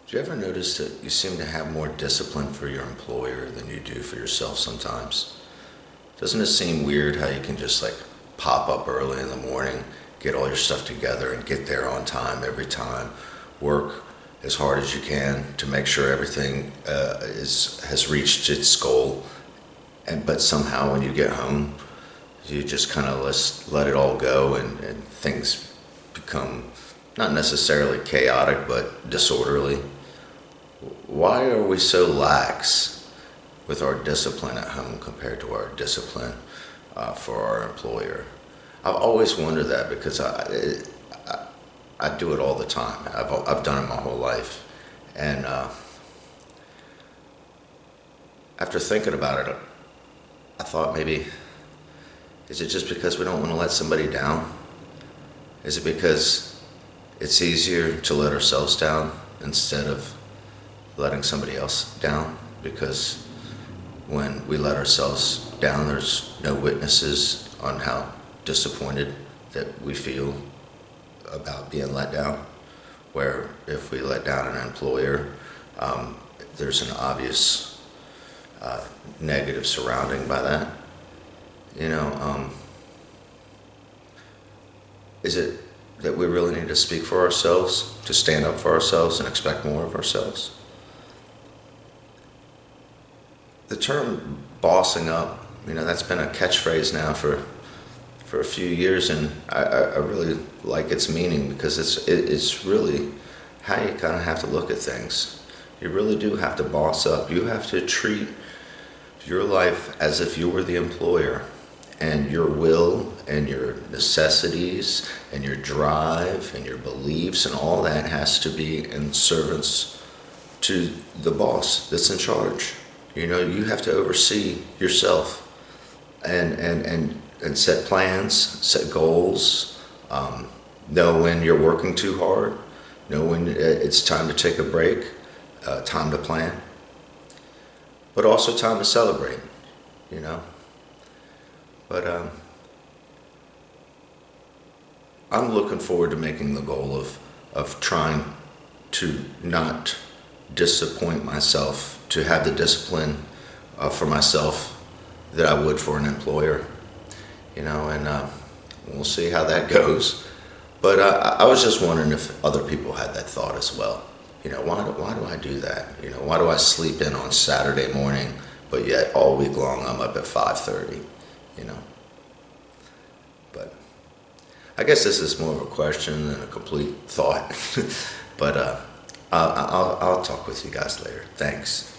Do you ever notice that you seem to have more discipline for your employer than you do for yourself sometimes? Doesn't it seem weird how you can just like pop up early in the morning, get all your stuff together and get there on time every time, work as hard as you can to make sure everything has reached its goal, but somehow when you get home, you just kind of let it all go and things become not necessarily chaotic but disorderly. Why are we so lax with our discipline at home compared to our discipline for our employer? I've always wondered that because I do it all the time. I've done it my whole life, and after thinking about it, I thought maybe, is it just because we don't want to let somebody down? Is it because it's easier to let ourselves down instead of letting somebody else down? Because when we let ourselves down, there's no witnesses on how disappointed that we feel about being let down. Where if we let down an employer, there's an obvious negative surrounding by that. Is it that we really need to speak for ourselves, to stand up for ourselves and expect more of ourselves? The term bossing up, that's been a catchphrase now for a few years, and I really like its meaning because it's really how you kind of have to look at things. You really do have to boss up. You have to treat your life as if you were the employer, and your will and your necessities and your drive and your beliefs and all that has to be in service to the boss that's in charge. You have to oversee yourself and set plans, set goals, know when you're working too hard, know when it's time to take a break, time to plan, but also time to celebrate, But I'm looking forward to making the goal of trying to not disappoint myself, to have the discipline for myself that I would for an employer, and we'll see how that goes. But I was just wondering if other people had that thought as well. Why do I do that? Why do I sleep in on Saturday morning, but yet all week long I'm up at 5:30? But I guess this is more of a question than a complete thought. But I'll talk with you guys later. Thanks.